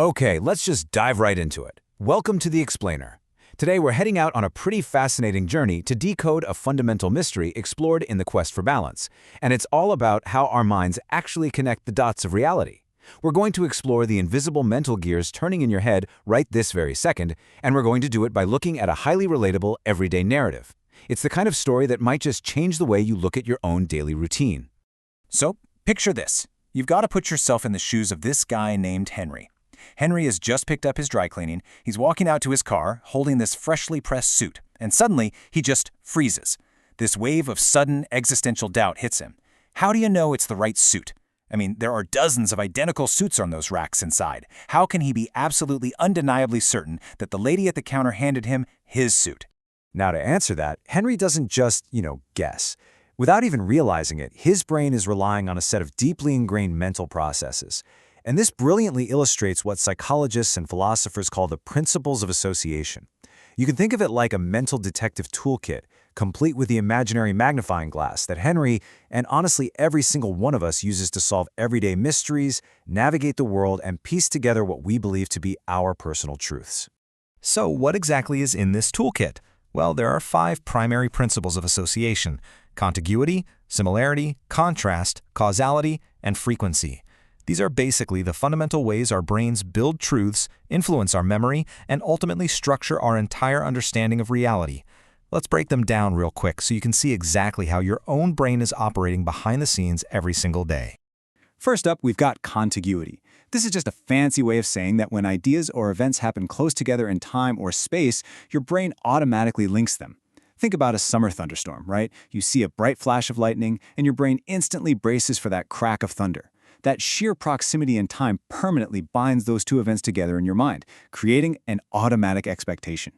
Okay, let's just dive right into it. Welcome to The Explainer. Today we're heading out on a pretty fascinating journey to decode a fundamental mystery explored in the quest for balance. And it's all about how our minds actually connect the dots of reality. We're going to explore the invisible mental gears turning in your head right this very second, and we're going to do it by looking at a highly relatable, everyday narrative. It's the kind of story that might just change the way you look at your own daily routine. So, picture this. You've got to put yourself in the shoes of this guy named Henry. Henry has just picked up his dry cleaning. He's walking out to his car, holding this freshly pressed suit, and suddenly he just freezes. This wave of sudden existential doubt hits him. How do you know it's the right suit? I mean, there are dozens of identical suits on those racks inside. How can he be absolutely undeniably certain that the lady at the counter handed him his suit? Now, to answer that, Henry doesn't just, guess. Without even realizing it, his brain is relying on a set of deeply ingrained mental processes. And this brilliantly illustrates what psychologists and philosophers call the principles of association. You can think of it like a mental detective toolkit, complete with the imaginary magnifying glass that Henry, and honestly every single one of us, uses to solve everyday mysteries, navigate the world, and piece together what we believe to be our personal truths. So, what exactly is in this toolkit? Well, there are 5 primary principles of association: contiguity, similarity, contrast, causality, and frequency. These are basically the fundamental ways our brains build truths, influence our memory, and ultimately structure our entire understanding of reality. Let's break them down real quick so you can see exactly how your own brain is operating behind the scenes every single day. First up, we've got contiguity. This is just a fancy way of saying that when ideas or events happen close together in time or space, your brain automatically links them. Think about a summer thunderstorm, right? You see a bright flash of lightning, and your brain instantly braces for that crack of thunder. That sheer proximity in time permanently binds those two events together in your mind, creating an automatic expectation.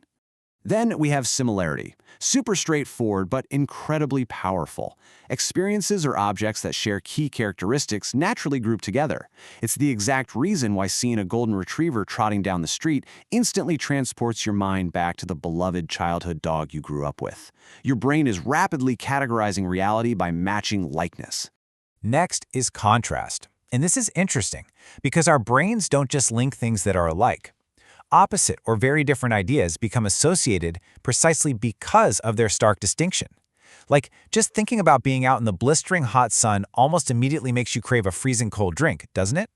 Then we have similarity. Super straightforward, but incredibly powerful. Experiences or objects that share key characteristics naturally group together. It's the exact reason why seeing a golden retriever trotting down the street instantly transports your mind back to the beloved childhood dog you grew up with. Your brain is rapidly categorizing reality by matching likeness. Next is contrast. And this is interesting, because our brains don't just link things that are alike. Opposite or very different ideas become associated precisely because of their stark distinction. Like, just thinking about being out in the blistering hot sun almost immediately makes you crave a freezing cold drink, doesn't it?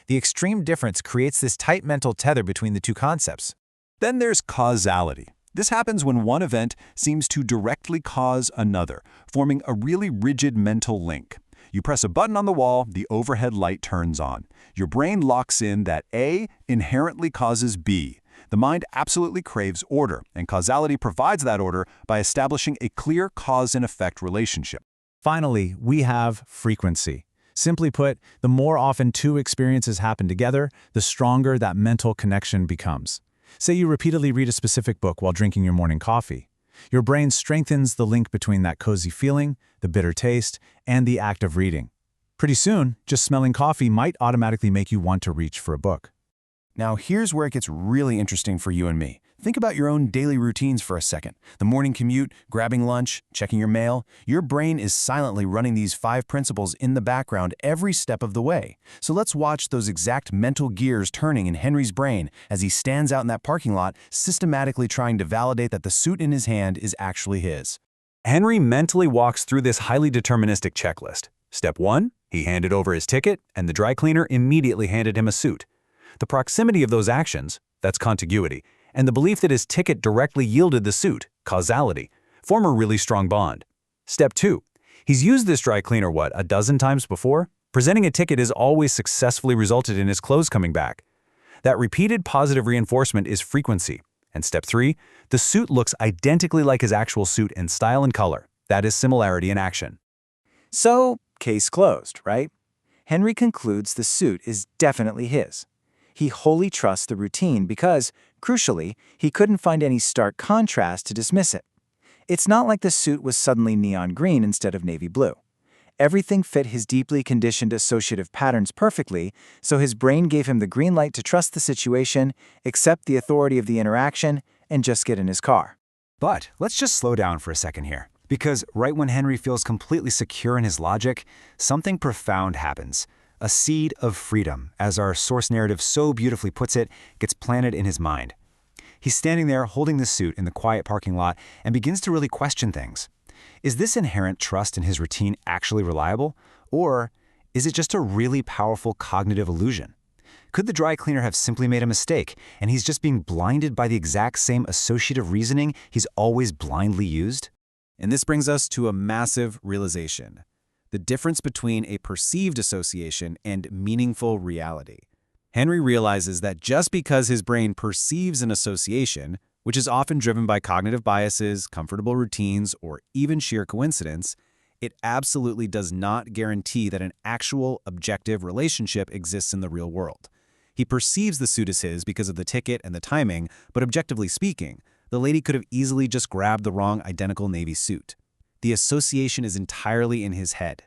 The extreme difference creates this tight mental tether between the two concepts. Then there's causality. This happens when one event seems to directly cause another, forming a really rigid mental link. You press a button on the wall, the overhead light turns on. Your brain locks in that A inherently causes B. The mind absolutely craves order, and causality provides that order by establishing a clear cause and effect relationship. Finally, we have frequency. Simply put, the more often two experiences happen together, the stronger that mental connection becomes. Say you repeatedly read a specific book while drinking your morning coffee. Your brain strengthens the link between that cozy feeling, the bitter taste, and the act of reading. Pretty soon, just smelling coffee might automatically make you want to reach for a book. Now, here's where it gets really interesting for you and me. Think about your own daily routines for a second. The morning commute, grabbing lunch, checking your mail. Your brain is silently running these 5 principles in the background every step of the way. So let's watch those exact mental gears turning in Henry's brain as he stands out in that parking lot, systematically trying to validate that the suit in his hand is actually his. Henry mentally walks through this highly deterministic checklist. Step 1, he handed over his ticket, and the dry cleaner immediately handed him a suit. The proximity of those actions, that's contiguity, and the belief that his ticket directly yielded the suit, causality, form a really strong bond. Step 2. He's used this dry cleaner, a dozen times before? Presenting a ticket has always successfully resulted in his clothes coming back. That repeated positive reinforcement is frequency. And step 3, the suit looks identically like his actual suit in style and color. That is similarity in action. So, case closed, right? Henry concludes the suit is definitely his. He wholly trusts the routine because, crucially, he couldn't find any stark contrast to dismiss it. It's not like the suit was suddenly neon green instead of navy blue. Everything fit his deeply conditioned associative patterns perfectly, so his brain gave him the green light to trust the situation, accept the authority of the interaction, and just get in his car. But let's just slow down for a second here. Because right when Henry feels completely secure in his logic, something profound happens. A seed of freedom, as our source narrative so beautifully puts it, gets planted in his mind. He's standing there holding the suit in the quiet parking lot and begins to really question things. Is this inherent trust in his routine actually reliable? Or is it just a really powerful cognitive illusion? Could the dry cleaner have simply made a mistake, and he's just being blinded by the exact same associative reasoning he's always blindly used? And this brings us to a massive realization: the difference between a perceived association and meaningful reality. Henry realizes that just because his brain perceives an association, which is often driven by cognitive biases, comfortable routines, or even sheer coincidence, it absolutely does not guarantee that an actual, objective relationship exists in the real world. He perceives the suit as his because of the ticket and the timing, but objectively speaking, the lady could have easily just grabbed the wrong identical navy suit. The association is entirely in his head.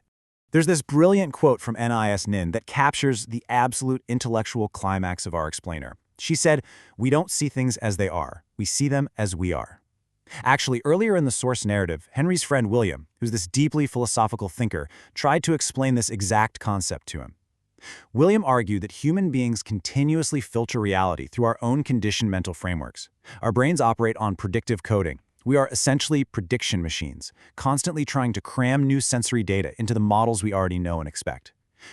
There's this brilliant quote from Nis Nin that captures the absolute intellectual climax of our explainer. She said, "We don't see things as they are. We see them as we are." Actually, earlier in the source narrative, Henry's friend William, who's this deeply philosophical thinker, tried to explain this exact concept to him. William argued that human beings continuously filter reality through our own conditioned mental frameworks. Our brains operate on predictive coding. We are essentially prediction machines, constantly trying to cram new sensory data into the models we already know and expect.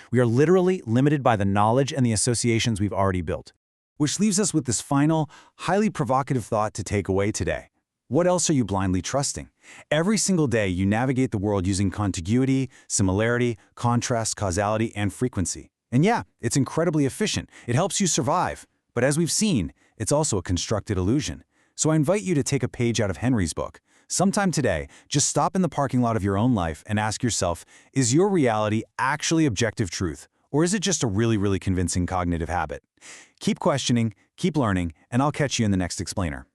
We are literally limited by the knowledge and the associations we've already built. Which leaves us with this final, highly provocative thought to take away today. What else are you blindly trusting? Every single day, you navigate the world using contiguity, similarity, contrast, causality, and frequency. And yeah, it's incredibly efficient. It helps you survive. But as we've seen, it's also a constructed illusion. So I invite you to take a page out of Henry's book. Sometime today, just stop in the parking lot of your own life and ask yourself, is your reality actually objective truth? Or is it just a really, really convincing cognitive habit? Keep questioning, keep learning, and I'll catch you in the next explainer.